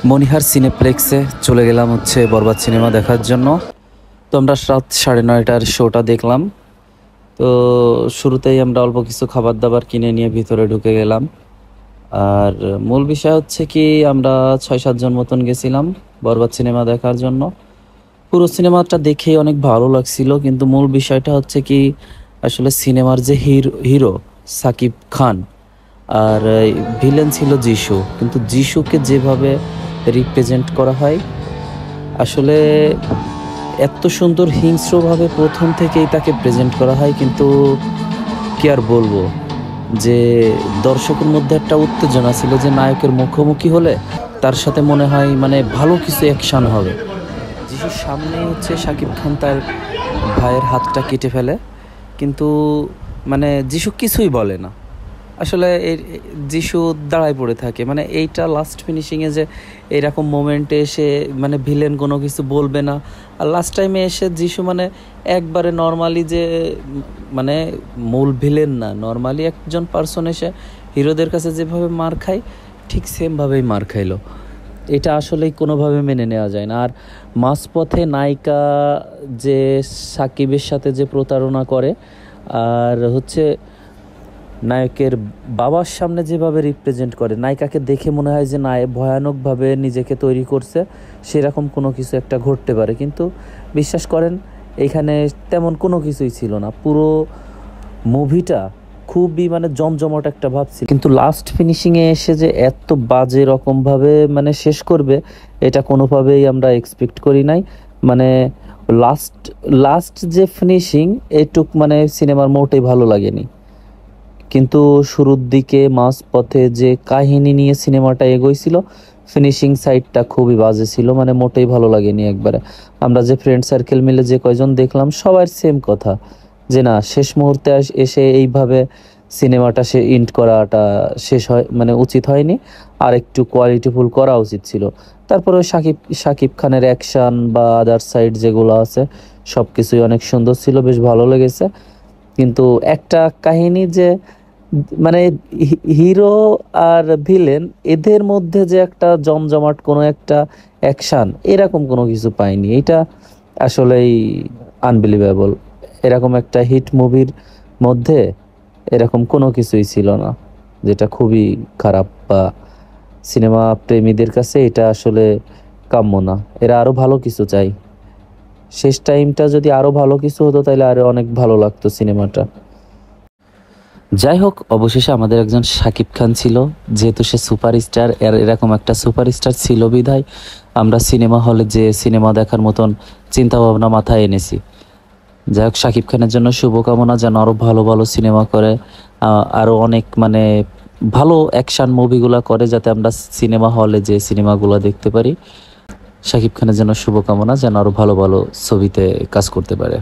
মনিহার সিনেপ্লেক্সে চলে গেলাম হচ্ছে বরবাদ সিনেমা দেখার জন্য। তো আমরা রাত 9:30টার শোটা দেখলাম। তো শুরুতেই আমরা অল্প কিছু খাবার দাবার কিনে নিয়ে ভিতরে ঢুকে গেলাম। আর মূল বিষয় হচ্ছে কি, আমরা 6-7 জন মতন গেছিলাম বরবাদ সিনেমা দেখার জন্য। পুরো সিনেমাটা দেখেই অনেক ভালো লাগছিল, কিন্তু মূল বিষয়টা হচ্ছে কি, আসলে সিনেমার যে হিরো সাকিব খান আর ভিলেন ছিল যিশু, কিন্তু যিশুকে যেভাবে রিপ্রেজেন্ট করা হয়, আসলে এত সুন্দর হিংস্রভাবে প্রথম থেকেই তাকে প্রেজেন্ট করা হয়। কিন্তু কি আর বলবো, যে দর্শকের মধ্যে একটা উত্তেজনা ছিল যে নায়কের মুখোমুখি হলে তার সাথে মনে হয় মানে ভালো কিছু অ্যাকশন হবে। যিশুর সামনে হচ্ছে শাকিব খান তার ভাইয়ের হাতটা কেটে ফেলে, কিন্তু মানে যিশু কিছুই বলে না। আসলে যিশু দাঁড়ায় পড়ে থাকে, মানে এইটা লাস্ট ফিনিশিংয়ে যে এইরকম মোমেন্টে এসে মানে ভিলেন কোনো কিছু বলবে না, আর লাস্ট টাইমে এসে যিশু মানে একবারে নর্মালি যে মানে মূল ভিলেন না, নর্মালি একজন পার্সন এসে হিরোদের কাছে যেভাবে মার খায় ঠিক সেমভাবেই মার খাইলো। এটা আসলেই কোনোভাবে মেনে নেওয়া যায় না। আর মাঝপথে নায়িকা যে সাকিবের সাথে যে প্রতারণা করে, আর হচ্ছে নায়কের বাবার সামনে যেভাবে রিপ্রেজেন্ট করে, নায়িকাকে দেখে মনে হয় যে নায়ক ভয়ানকভাবে নিজেকে তৈরি করছে, সেরকম কোনো কিছু একটা ঘটতে পারে। কিন্তু বিশ্বাস করেন, এইখানে তেমন কোনো কিছুই ছিল না। পুরো মুভিটা খুবই মানে জমজমাট একটা ভাব ছিল, কিন্তু লাস্ট ফিনিশিংয়ে এসে যে এত বাজে রকমভাবে মানে শেষ করবে, এটা কোনোভাবেই আমরা এক্সপেক্ট করি নাই। মানে লাস্ট লাস্ট যে ফিনিশিং, এটুক মানে সিনেমার মোটেই ভালো লাগেনি। কিন্তু শুরুর দিকে মাঝ পথে যে কাহিনী নিয়ে সিনেমাটা এগোইছিল, ফিনিশিং সাইডটা খুবই বাজে ছিল, মানে মোটেই ভালো লাগেনি একবারে। আমরা যে ফ্রেন্ড সার্কেল মিলে যে কয়জন দেখলাম, সবার সেম কথা, যে না, শেষ মুহূর্তে এসে এইভাবে সিনেমাটা ইন্ড করাটা শেষ হয় মানে উচিত হয়নি, আর একটু কোয়ালিটিফুল করা উচিত ছিল। তারপরে শাকিব খানের অ্যাকশন বা আদার সাইড যেগুলো আছে, সব কিছুই অনেক সুন্দর ছিল, বেশ ভালো লেগেছে। কিন্তু একটা কাহিনী যে মানে হিরো আর ভিলেন এদের মধ্যে যে একটা জমজমাট কোনো একটা অ্যাকশন, এরকম কোনো কিছু পাইনি। এটা আসলেই আনবিলিভেবল। এরকম একটা হিট মুভির মধ্যে এরকম কোনো কিছুই ছিল না, যেটা খুবই খারাপ, বা সিনেমা প্রেমীদের কাছে এটা আসলে কাম্য না। এরা আরো ভালো কিছু চাই। শেষ টাইমটা যদি আরো ভালো কিছু হতো, তাহলে আরো অনেক ভালো লাগতো সিনেমাটা। যাই হোক, অবশেষে আমাদের একজন শাকিব খান ছিল, যেহেতু সে সুপারস্টার, এরকম একটা সুপারস্টার ছিল বিধায় আমরা সিনেমা হলে যে সিনেমা দেখার মতন চিন্তা ভাবনা মাথায় এনেছি। যাই হোক, শাকিব খানের জন্য শুভকামনা, যেন আরো ভালো ভালো সিনেমা করে, আরো অনেক মানে ভালো অ্যাকশন মুভিগুলা করে, যাতে আমরা সিনেমা হলে যে সিনেমাগুলো দেখতে পারি। শাকিব খানের জন্য শুভকামনা, যেন আরো ভালো ভালো ছবিতে কাজ করতে পারে।